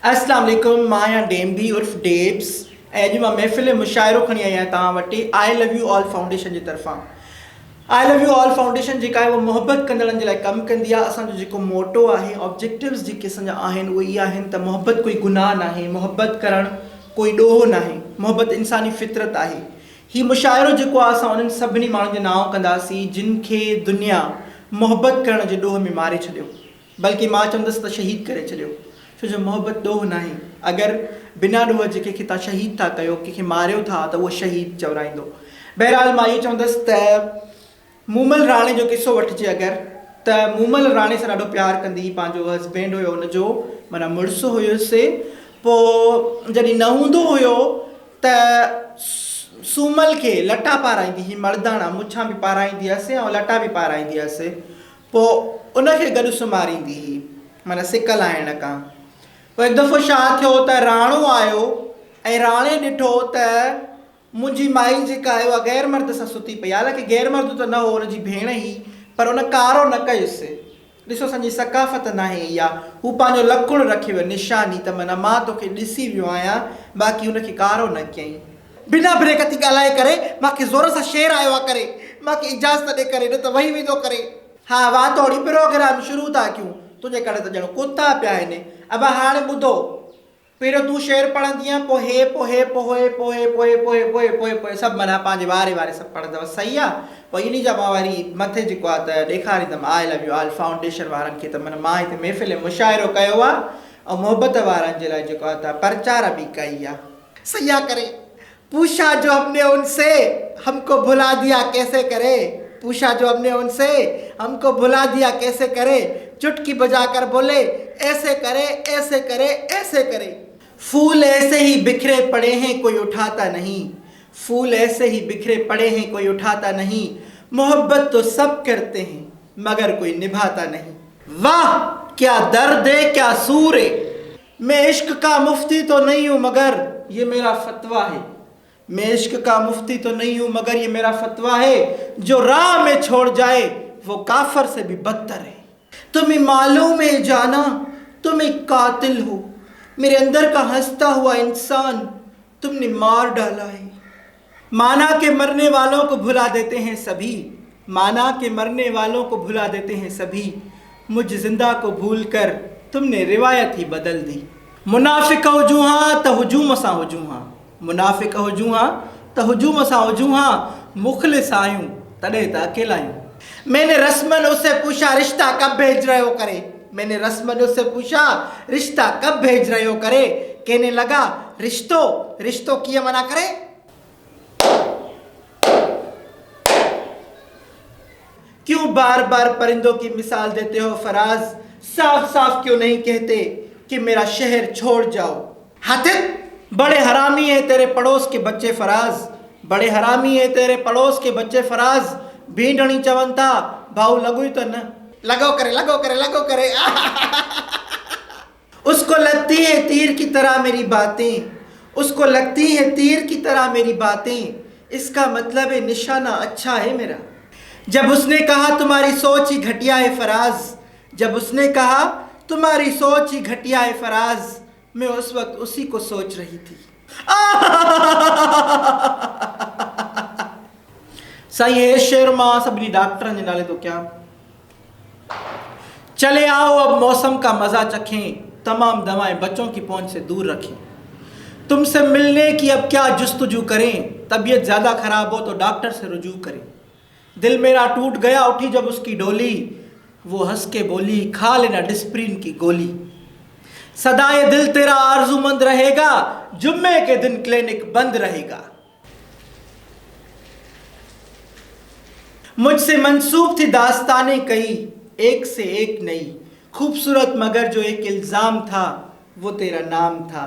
अस्सलाम वालेकुम, मां या डेम्बी उर्फ डेब्स ऐं मां महफ़िल मुशाइरो खणी आई आहियां तव्हां वटि I love you all foundation जी तरफ़ां। I love you all foundation जेका आहे उहा मुहबत कंदड़नि जे लाइ कमु कंदी आहे। असांजो जेको मोटो आहे, ऑब्जेक्टिव्स जेके असांजा आहिनि उहे इहे आहिनि त मुहबत कोई गुनाह नाहे, मुहबत करणु कोई ॾोहो नाहे, मुहबत इंसानी फितरत आहे। हीउ मुशाइरो जेको आहे असां उन्हनि सभिनी माण्हुनि जो नाओ कंदासीं जिन खे दुनिया मुहबत करण जे ॾोह में मारे छॾियो, बल्कि मां चवंदुसि त शहीद करे छॾियो। छो जो मुहबत ॾोह नाहे। अगरि बिना ॾोह जे कंहिंखे तव्हां शहीद था कयो, कंहिंखे मारियो था त उहो शहीद चवराईंदो। बहरहाल मां इहो चवंदुसि त मूमल राणे जो किसो वठिजे अगरि, त मूमल राणे सां ॾाढो प्यारु कंदी हुई। पंहिंजो हस्बैंड हुयो हुनजो, माना मुड़ुसु हुयुसि। पोइ जॾहिं न हूंदो हुयो त सूमल खे लटा पाराईंदी हुई, मर्दाना मुछां बि पाराईंदी हुअसि ऐं लटा बि पाराईंदी हुअसि। पोइ उनखे गॾु सुम्हारींदी हुई, माना सिक लाहिण खां। पोइ हिकु दफ़ो छा थियो त राणो आयो ऐं राणे ॾिठो त मुंहिंजी माई जेका आहे उहा गैर मर्द सां सुती पई। हालांकि गैर मर्द त न हो, हुनजी भेण ई, पर उन कारो न कयुसि। ॾिसो, असांजी सकाफ़त नाहे इहा। हू पंहिंजो लकुणु रखी वियो, निशानी त माना मां तोखे ॾिसी वियो आहियां, बाक़ी हुनखे कारो न कयईं। बिना ब्रेक थी ॻाल्हाए करे मूंखे ज़ोर सां शेर आयो आहे करे, मूंखे इजाज़त ॾे करे, न त वही वेंदो करे। हा, वाह थोड़ी प्रोग्राम शुरू था कयूं, तुंहिंजे करे त ॼणो कुता पिया आहिनि। अब हाणे ॿुधो, पहिरियों तूं शेर पढ़ंदीअ, पोइ हे, पोइ हे, पोइ हे, पोइ हे, पोइ पोइ पोइ पोइ पोइ सभु माना पंहिंजे वारे वारे सभु पढ़ंदव, सही आहे। पोइ इन जा मां वरी मथे जेको आहे त ॾेखारींदमि I love you all foundation वारनि खे त माना मां हिते महफ़िल मुशाइरो कयो आहे ऐं मुहबत वारनि जे लाइ जेको आहे त प्रचार बि कई आहे। सही आहे करे, पूछा जो हमने उनसे हमको भुला दिया कैसे करे, पूछा जो हमने उनसे हमको भुला दिया कैसे करे, चुटकी बजाकर बोले ऐसे करे ऐसे करे ऐसे करे। फूल ऐसे ही बिखरे पड़े हैं कोई उठाता नहीं, फूल ऐसे ही बिखरे पड़े हैं कोई उठाता नहीं, मोहब्बत तो सब करते हैं मगर कोई निभाता नहीं। वाह क्या दर्द है, क्या सूर है। मैं इश्क का मुफ्ती तो नहीं हूँ मगर ये मेरा फतवा है, मैं इश्क का मुफ्ती तो नहीं हूँ मगर ये मेरा फतवा है, जो राह में छोड़ जाए वो काफर से भी बदतर है। तुम्हें मालूम है जाना तुम एक कातिल हो, मेरे अंदर का हंसता हुआ इंसान तुमने मार डाला है। माना के मरने वालों को भुला देते हैं सभी, माना के मरने वालों को भुला देते हैं सभी, मुझ जिंदा को भूलकर तुमने रिवायत ही बदल दी। मुनाफिक हुजूहा त हुजूम सां हुजूहा, मुनाफिक हुजूहा त हुजूम सां हुजूहा, मुखलिस आयूं तॾहिं त अकेला आयूं। मैंने रस्मन उससे पूछा रिश्ता कब भेज रहे हो करे, मैंने रस्मन उससे पूछा रिश्ता कब भेज रहे हो करे, कहने लगा रिश्तो रिश्तो किए मना करे। क्यों बार बार परिंदों की मिसाल देते हो फराज, साफ साफ क्यों नहीं कहते कि मेरा शहर छोड़ जाओ। हाथिर बड़े हरामी है तेरे पड़ोस के बच्चे फराज, बड़े हरामी है तेरे पड़ोस के बच्चे फराज, भींडणी चवन था भाऊ लगो तो न, लगो करे लगो करे लगो करे। उसको लगती है तीर की तरह मेरी बातें, उसको लगती है तीर की तरह मेरी बातें, इसका मतलब है निशाना अच्छा है मेरा। जब उसने कहा तुम्हारी सोच ही घटिया है फराज, जब उसने कहा तुम्हारी सोच ही घटिया है फराज, मैं उस वक्त उसी को सोच रही थी। सही है शेर मां सभी डॉक्टर ने नाले तो क्या। चले आओ अब मौसम का मजा चखें, तमाम दवाएं बच्चों की पहुंच से दूर रखें, तुमसे मिलने की अब क्या जुस्तजू करें, तबीयत ज़्यादा खराब हो तो डॉक्टर से रुजू करें। दिल मेरा टूट गया उठी जब उसकी डोली, वो हंस के बोली खा लेना डिस्प्रिन की गोली। सदा ये दिल तेरा आरजूमंद रहेगा, जुम्मे के दिन क्लिनिक बंद रहेगा। मुझसे मंसूब थी दास्तानें कई, एक से एक नई, खूबसूरत मगर जो एक इल्ज़ाम था वो तेरा नाम था।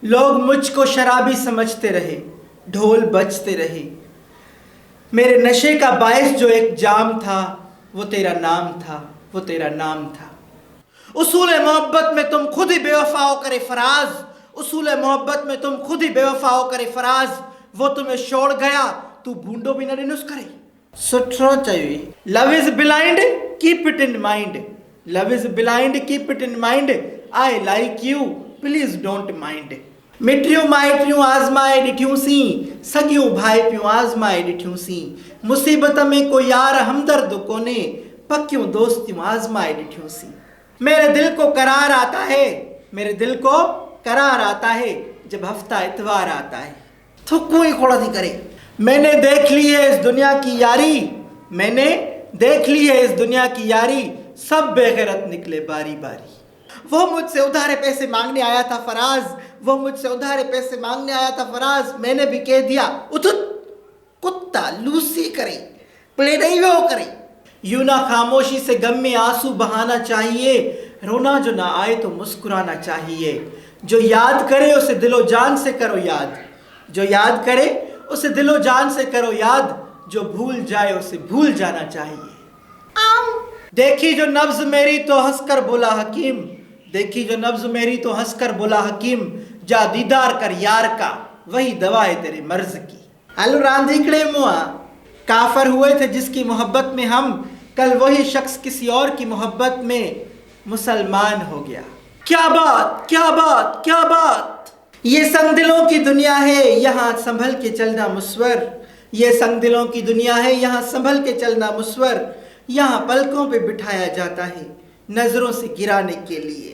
लोग मुझको शराबी समझते रहे, ढोल बजते रहे, मेरे नशे का बायस जो एक जाम था वो तेरा नाम था, वो तेरा नाम था। उसूल मोहब्बत में तुम खुद ही बेवफा हो करे फराज, उसूल मोहब्बत में तुम खुद ही बेवफा हो करे फराज, वो तुम्हें छोड़ गया तू बूंदो भी न ॾिनुसि करे। सुठो चयो, love is blind keep it in mind, love is blind keep it in mind, I like you please don't mind. मिट्रियों माइट्रियों आजमाए डिठ्यूं सी, सगियों भाई प्यों आजमाए डिठ्यूं सी, मुसीबत में कोई यार हमदर्द कोने, पक्यों दोस्तियों आजमाए डिठ्यूं सी। मेरे दिल को करार आता है, मेरे दिल को करार आता है जब हफ्ता इतवार आता है। तो कोई खोड़ा नहीं करे। मैंने देख ली है इस दुनिया की यारी, मैंने देख ली है इस दुनिया की यारी, सब बेगैरत निकले बारी बारी। वो मुझसे उधारे पैसे मांगने आया था फराज, वो मुझसे उधारे पैसे मांगने आया था फराज, मैंने भी कह दिया उठुत कुत्ता लूसी करे प्ले नहीं वो करे। यूं ना खामोशी से गम में आंसू बहाना चाहिए, रोना जो ना आए तो मुस्कुराना चाहिए। जो याद करे उसे दिलो जान से करो याद, जो याद करे उसे दिलो जान से करो याद, जो भूल जाए उसे भूल जाना चाहिए। देखी जो नब्ज मेरी तो हंसकर बोला हकीम, देखी जो नब्ज मेरी तो हंसकर बोला हकीम, जा दीदार कर यार का वही दवा है तेरे मर्ज की। आलू रांधिकड़े मुआ काफर हुए थे जिसकी मोहब्बत में हम, कल वही शख्स किसी और की मोहब्बत में मुसलमान हो गया। क्या बात क्या बात क्या बात। ये संग दिलों की दुनिया है यहाँ संभल के चलना मुस्वर, ये संग दिलों की दुनिया है यहाँ संभल के चलना मुस्वर। यहाँ पलकों पे बिठाया जाता है नजरों से गिराने के लिए।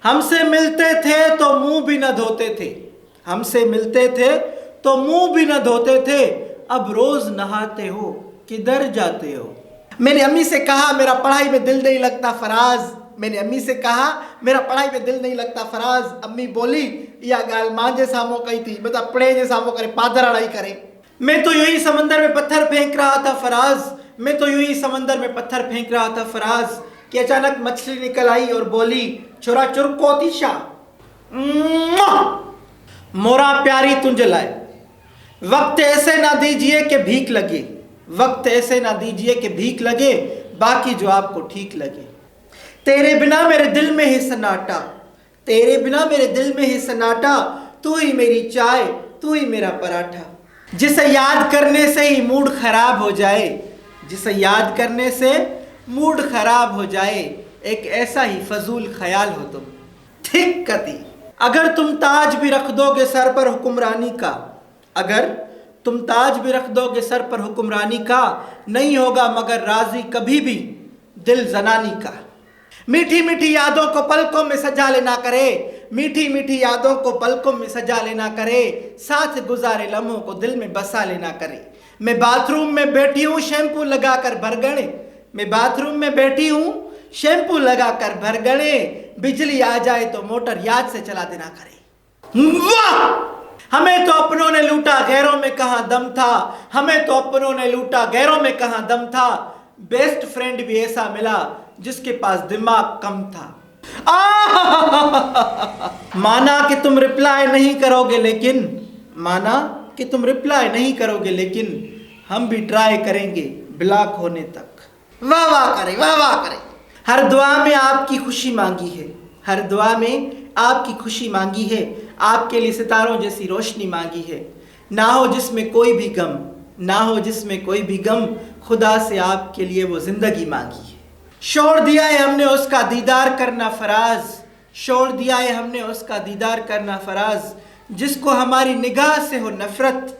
हमसे मिलते थे तो मुंह भी न धोते थे, हमसे मिलते थे तो मुंह भी न धोते थे, अब रोज नहाते हो किधर जाते हो। मैंने अम्मी से कहा मेरा पढ़ाई में दिल नहीं लगता फराज, मैंने अम्मी से कहा मेरा पढ़ाई में दिल नहीं लगता फराज। अम्मी बोली या गाल मां जे सामो कही थी, बता पढ़े जे सामो करे पादरा नहीं करे। मैं तो यूं ही समंदर में पत्थर फेंक रहा था फराज, मैं तो यूं ही समंदर में पत्थर फेंक रहा था फराज, कि अचानक मछली निकल आई और बोली छोरा चुरको तीशा मोरा प्यारी तुंज लाए। वक्त ऐसे ना दीजिए कि भीख लगे, वक्त ऐसे ना दीजिए कि भीख लगे, बाकी जो आपको ठीक लगे। तेरे बिना मेरे दिल में है सन्नाटा, तेरे बिना मेरे दिल में है सन्नाटा, तू ही मेरी चाय तू ही मेरा पराठा। जिसे याद करने से ही मूड खराब हो जाए, जिसे याद करने से मूड खराब हो जाए, एक ऐसा ही फजूल ख्याल हो तुम। ठीक कती अगर तुम ताज भी रख दोगे सर पर हुक्मरानी का, अगर तुम ताज भी रख दोगे सर पर हुक्मरानी का, नहीं होगा मगर राजी कभी भी दिल जनानी का। मीठी मीठी यादों को पलकों में सजा लेना करे, मीठी मीठी यादों को पलकों में सजा लेना करे, साथ गुजारे लम्हों को दिल में बसा लेना करे। मैं बाथरूम में बैठी हूँ शैम्पू लगाकर भरगणे, मैं बाथरूम में बैठी हूँ शैम्पू लगाकर भरगणे, बिजली आ जाए तो मोटर याद से चला देना करे। वाह हमें तो अपनों ने लूटा गैरों में कहाँ दम था, हमें तो अपनों ने लूटा गैरों में कहाँ दम था। बेस्ट फ्रेंड भी ऐसा मिला जिसके पास दिमाग कम था। माना कि तुम रिप्लाई नहीं करोगे लेकिन, माना कि तुम रिप्लाई नहीं करोगे लेकिन हम भी ट्राई करेंगे ब्लॉक होने तक। वाह वाह करे वाह वाह करे। हर दुआ में आपकी खुशी मांगी है, हर दुआ में आपकी खुशी मांगी है, आपके लिए सितारों जैसी रोशनी मांगी है। ना हो जिसमें कोई भी गम, ना हो जिसमें कोई भी गम, खुदा से आपके लिए वो जिंदगी मांगी है। छोड़ दिया है हमने उसका दीदार करना फराज, छोड़ दिया है हमने उसका दीदार करना फराज। जिसको हमारी निगाह से हो नफरत,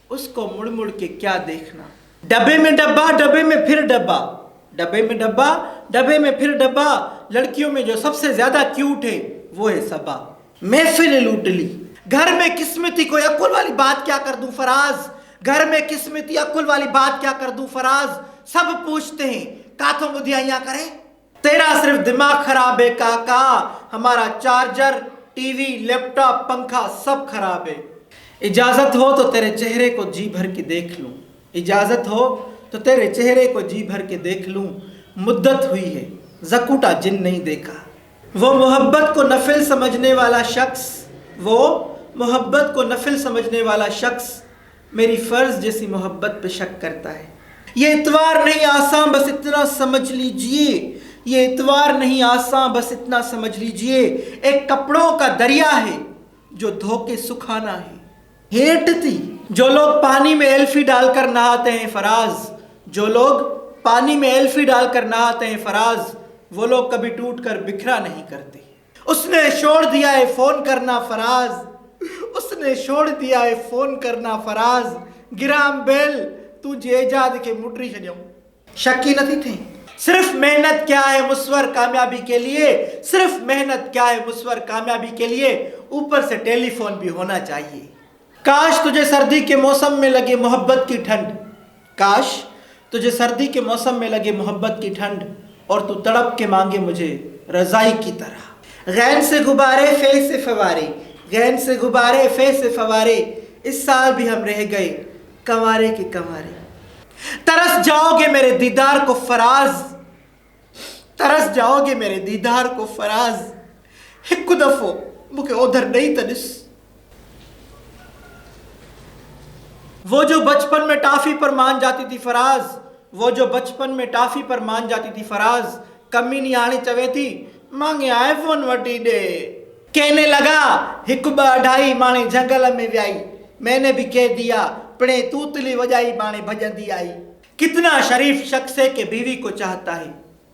उसको मुड़ मुड़ के क्या देखना। डब्बे में डब्बा डब्बे में फिर डब्बा, डब्बे में डब्बा डब्बे में फिर डब्बा। लड़कियों में जो सबसे ज्यादा क्यूट है वो है सबा। महफिल लूट ली घर में किस्मती कोई अकुल वाली बात क्या कर दूं फराज, घर में किस्मती अकुल वाली बात क्या कर दूं फराज। सब पूछते हैं काथों बुधियाइयां करे, तेरा सिर्फ दिमाग खराब है काका, हमारा चार्जर टीवी लैपटॉप पंखा सब खराब है। इजाजत हो तो तेरे चेहरे को जी भर के देख लूं, इजाजत हो तो तेरे चेहरे को जी भर के देख लूं। मुद्दत हुई है ज़कूटा जिन नहीं देखा। वो मोहब्बत को नफिल समझने वाला शख्स, वो मोहब्बत को नफिल समझने वाला शख्स मेरी फ़र्ज जैसी मोहब्बत पे शक करता है। ये इतवार नहीं आसान बस इतना समझ लीजिए, ये इतवार नहीं आसान बस इतना समझ लीजिए। एक कपड़ों का दरिया है जो धोके सुखाना है। हेट थी जो लोग पानी में एल्फी डालकर नहाते हैं फराज, जो लोग पानी में एल्फी डालकर नहाते हैं फराज, वो लोग कभी टूट कर बिखरा नहीं करते। उसने छोड़ दिया है फोन करना फराज, उसने छोड़ दिया है फोन करना फराज, गिराम बेल तू जेजाद के मुटरी छॾियो। शकी नथी थी। सिर्फ मेहनत क्या है मुस्वर कामयाबी के लिए, सिर्फ मेहनत क्या है मुस्वर कामयाबी के लिए, ऊपर से टेलीफोन भी होना चाहिए। काश तुझे सर्दी के मौसम में लगे मोहब्बत की ठंड, काश तुझे सर्दी के मौसम में लगे मोहब्बत की ठंड, और तू तड़प के मांगे मुझे रजाई की तरह। गैन से गुब्बारे फे से फवारे, गैन से गुब्बारे फे से फवारे, इस साल भी हम रह गए कंवारे के कंवारे। तरस जाओगे मेरे दीदार को फराज, तरस जाओगे मेरे दीदार को फराज, हिकु दफो मुझे उधर नहीं तनिस। वो जो बचपन में टाफी पर मान जाती थी फराज, वो जो बचपन में टाफी पर मान जाती थी फराज, कमी नहीं आने चवे थी मांगे आईफोन वठी दे। कहने लगा हिकु ब अढ़ाई माने जंगल में व्याई, मैंने भी कह दिया पड़े तूतली वजाई माने भजंदी आई। कितना शरीफ शख्स है कि बीवी को चाहता है,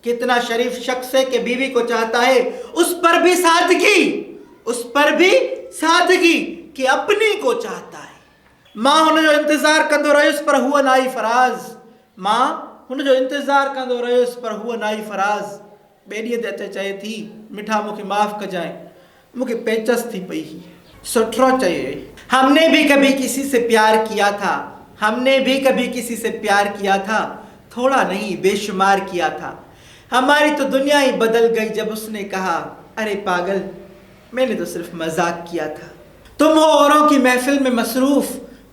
कितना शरीफ शख्स है कि बीवी को चाहता है, उस पर भी सादगी, उस पर भी सादगी कि अपनी को चाहता है। मां हुन जो इंतजार कंदो रहियुसि पर हुआ ना आई फराज, मां हुन जो इंतजार कंदो रहियुसि पर हुआ ना आई फराज। ॿिए ॾींहं ते अचे चए थी मिठा मूंखे माफ़ कजाएं, मूंखे पेचस थी पई। सुठो चए हमने भी कभी किसी से प्यार किया था, हमने भी कभी किसी से प्यार किया था, थोड़ा नहीं बेशुमार किया था। हमारी तो दुनिया ही बदल गई जब उसने कहा अरे पागल मैंने तो सिर्फ मजाक किया था। तुम हो औरों की महफिल में मसरूफ,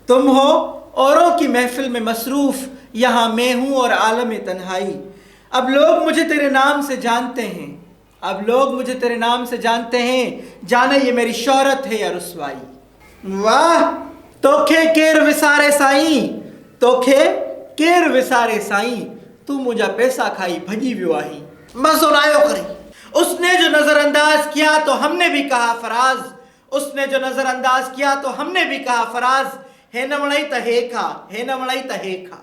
तुम हो औरों की महफिल में मसरूफ, यहाँ मैं हूँ और आलम तन्हाई। अब लोग मुझे तेरे नाम से जानते हैं, अब लोग मुझे तेरे नाम से जानते हैं, जाने ये मेरी शोहरत है या रुसवाई। वाह तोखे केर विसारे साईं, तोखे केर विसारे साईं, तू मुझा पैसा खाई भजी वियो आही। मज़ो न आयो करे। उसने जो नजरअंदाज किया तो हमने भी कहा फराज, उसने जो नजरअंदाज किया तो हमने भी कहा फराज। हे न वणाई त हे खा, हे न वणाई त हे खा।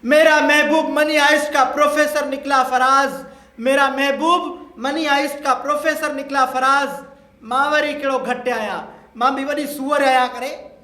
मेरा महबूब मनी आइस्ट का प्रोफेसर निकला फराज, मेरा महबूब मनी आइस्ट का प्रोफेसर निकला फराज। मां वरी कहिड़ो घटि आया, मां भी वॾी सूअर आया करे।